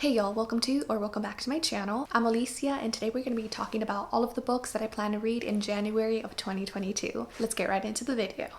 Hey y'all, welcome to or welcome back to my channel. I'm Alicia and today we're going to be talking about all of the books that I plan to read in January of 2022. Let's get right into the video.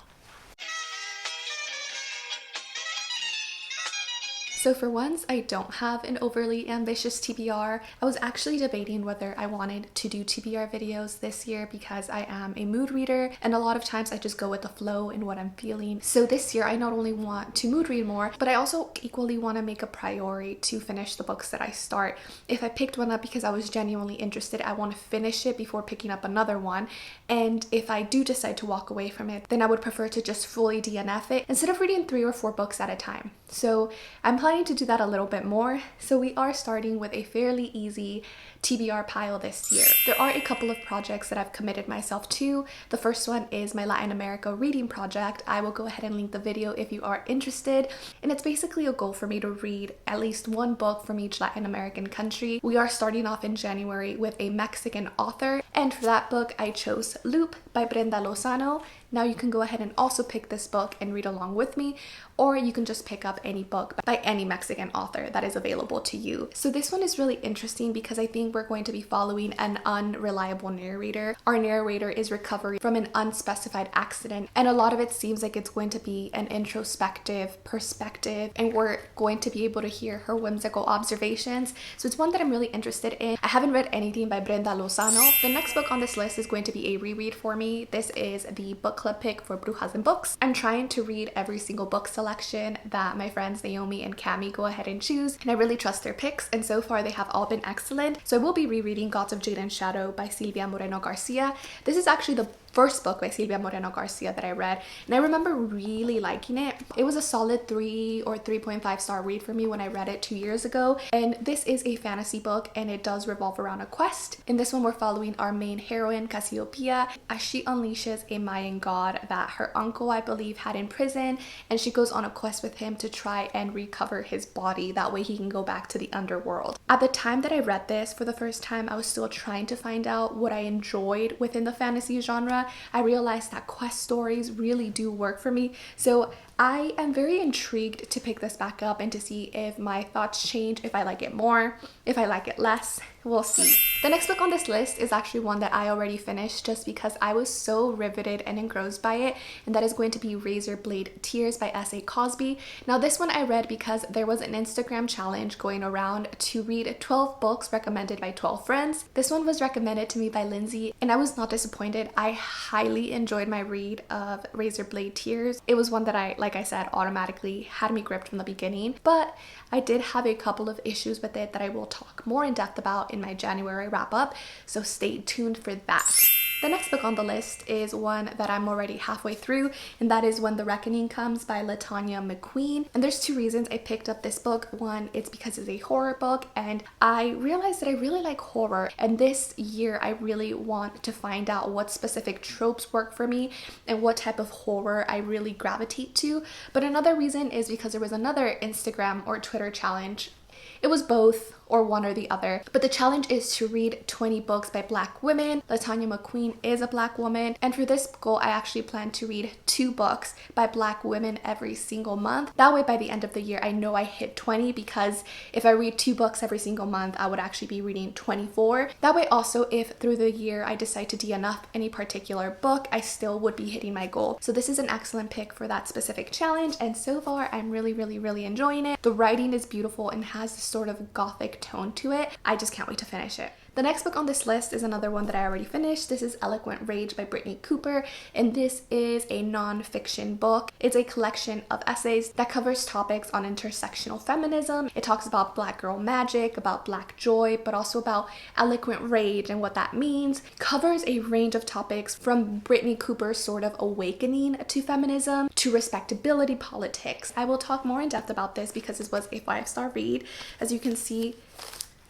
So for once, I don't have an overly ambitious TBR. I was actually debating whether I wanted to do TBR videos this year because I am a mood reader and a lot of times I just go with the flow in what I'm feeling. So this year I not only want to mood read more, but I also equally want to make a priority to finish the books that I start. If I picked one up because I was genuinely interested, I want to finish it before picking up another one. And if I do decide to walk away from it, then I would prefer to just fully DNF it instead of reading 3 or 4 books at a time. So I'm planning to do that a little bit more. So we are starting with a fairly easy TBR pile this year. There are a couple of projects that I've committed myself to. The first one is my Latin America reading project. I will go ahead and link the video if you are interested. And it's basically a goal for me to read at least one book from each Latin American country. We are starting off in January with a Mexican author. And for that book, I chose Loop by Brenda Lozano. Now you can go ahead and also pick this book and read along with me, or you can just pick up any book by any Mexican author that is available to you. So this one is really interesting because I think we're going to be following an unreliable narrator. Our narrator is recovering from an unspecified accident, and a lot of it seems like it's going to be an introspective perspective, and we're going to be able to hear her whimsical observations. So it's one that I'm really interested in. I haven't read anything by Brenda Lozano. The next book on this list is going to be a reread for me. This is the book club pick for Brujas and Books. I'm trying to read every single book selection that my friends Naomi and Cami go ahead and choose, and I really trust their picks, and so far they have all been excellent. So I will be rereading Gods of Jade and Shadow by Silvia Moreno Garcia. This is actually the first book by Silvia Moreno Garcia that I read, and I remember really liking it. It was a solid 3 or 3.5 star read for me when I read it 2 years ago, and this is a fantasy book and it does revolve around a quest. In this one we're following our main heroine Cassiopeia as she unleashes a Mayan god that her uncle, I believe, had in prison, and she goes on a quest with him to try and recover his body, that way he can go back to the underworld. At the time that I read this for the first time, I was still trying to find out what I enjoyed within the fantasy genre. I realized that quest stories really do work for me, so I am very intrigued to pick this back up and to see if my thoughts change, if I like it more, if I like it less. We'll see. The next book on this list is actually one that I already finished just because I was so riveted and engrossed by it, and that is going to be Razorblade Tears by S.A. Cosby. Now this one I read because there was an Instagram challenge going around to read 12 books recommended by 12 friends. This one was recommended to me by Lindsay and I was not disappointed. I highly enjoyed my read of Razorblade Tears. It was one that like I said, automatically had me gripped from the beginning, but I did have a couple of issues with it that I will talk more in depth about in my January wrap up, so stay tuned for that. The next book on the list is one that I'm already halfway through, and that is When the Reckoning Comes by LaTanya McQueen. And there's 2 reasons I picked up this book. One, it's because it's a horror book, and I realized that I really like horror, and this year I really want to find out what specific tropes work for me and what type of horror I really gravitate to. But another reason is because there was another Instagram or Twitter challenge. It was both or one or the other, but the challenge is to read 20 books by Black women. LaTanya McQueen is a Black woman, and for this goal I actually plan to read 2 books by Black women every single month. That way by the end of the year I know I hit 20, because if I read 2 books every single month I would actually be reading 24. That way also, if through the year I decide to DNF any particular book, I still would be hitting my goal. So this is an excellent pick for that specific challenge, and so far I'm really enjoying it. The writing is beautiful and has this sort of gothic tone to it. I just can't wait to finish it. The next book on this list is another one that I already finished. This is Eloquent Rage by Britney Cooper, and this is a non-fiction book. It's a collection of essays that covers topics on intersectional feminism. It talks about Black girl magic, about Black joy, but also about eloquent rage and what that means. It covers a range of topics from Britney Cooper's sort of awakening to feminism to respectability politics. I will talk more in depth about this because this was a 5-star read. As you can see,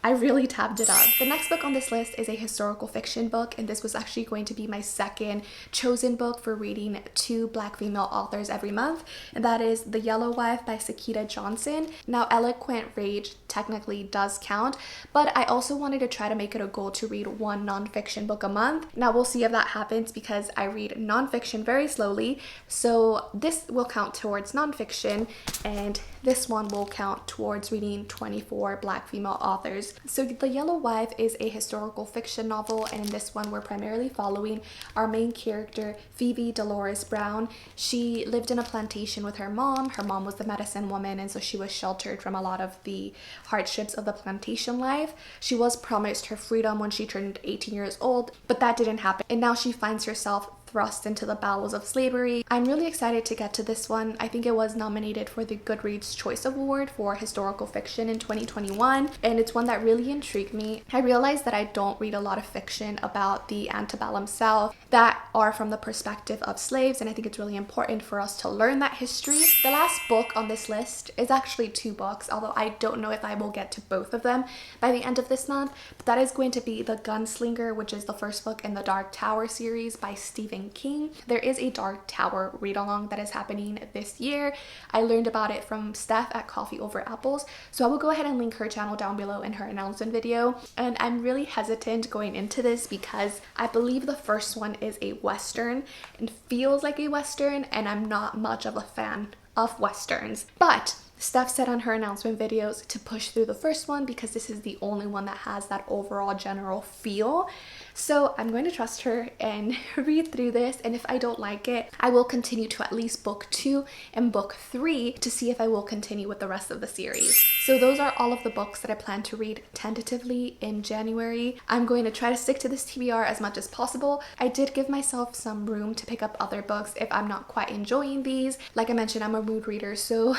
I really tabbed it up. The next book on this list is a historical fiction book, and this was actually going to be my second chosen book for reading 2 Black female authors every month, and that is The Yellow Wife by Sadeqa Johnson. Now, Eloquent Rage technically does count, but I also wanted to try to make it a goal to read 1 nonfiction book a month. Now, we'll see if that happens because I read nonfiction very slowly, so this will count towards nonfiction, and this one will count towards reading 24 Black female authors. So The Yellow Wife is a historical fiction novel, and in this one we're primarily following our main character, Phoebe Dolores Brown. She lived in a plantation with her mom. Her mom was the medicine woman, and so she was sheltered from a lot of the hardships of the plantation life. She was promised her freedom when she turned 18 years old, but that didn't happen, and now she finds herself thrust into the bowels of slavery. I'm really excited to get to this one. I think it was nominated for the Goodreads Choice Award for historical fiction in 2021, and it's one that really intrigued me. I realized that I don't read a lot of fiction about the antebellum South that are from the perspective of slaves, and I think it's really important for us to learn that history. The last book on this list is actually 2 books, although I don't know if I will get to both of them by the end of this month, but that is going to be The Gunslinger, which is the first book in the Dark Tower series by Stephen King. There is a Dark Tower read-along that is happening this year. I learned about it from Steph at Coffee Over Apples, so I will go ahead and link her channel down below in her announcement video. And I'm really hesitant going into this because I believe the first one is a Western and feels like a Western, and I'm not much of a fan of Westerns. But Steph said on her announcement videos to push through the first one because this is the only one that has that overall general feel. So I'm going to trust her and read through this, and if I don't like it, I will continue to at least book 2 and book 3 to see if I will continue with the rest of the series. So those are all of the books that I plan to read tentatively in January. I'm going to try to stick to this TBR as much as possible. I did give myself some room to pick up other books if I'm not quite enjoying these. Like I mentioned, I'm a mood reader, so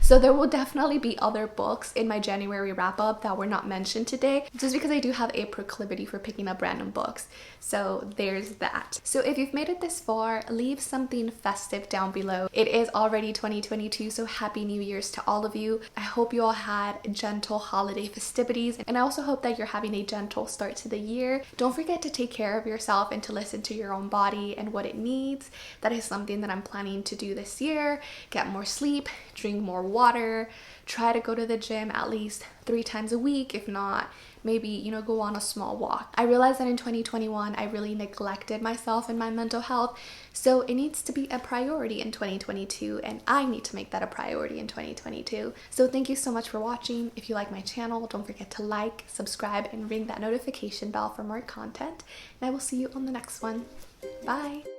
there will definitely be other books in my January wrap-up that were not mentioned today, just because I do have a proclivity for picking up random books. So there's that. So if you've made it this far, leave something festive down below. It is already 2022, so happy New Year's to all of you. I hope you all had gentle holiday festivities, and I also hope that you're having a gentle start to the year. Don't forget to take care of yourself and to listen to your own body and what it needs. That is something that I'm planning to do this year. Get more sleep, drink more water, try to go to the gym at least 3 times a week. If not, maybe, you know, go on a small walk. I realized that in 2021, I really neglected myself and my mental health. So it needs to be a priority in 2022, and I need to make that a priority in 2022. So thank you so much for watching. If you like my channel, don't forget to like, subscribe, and ring that notification bell for more content. And I will see you on the next one. Bye.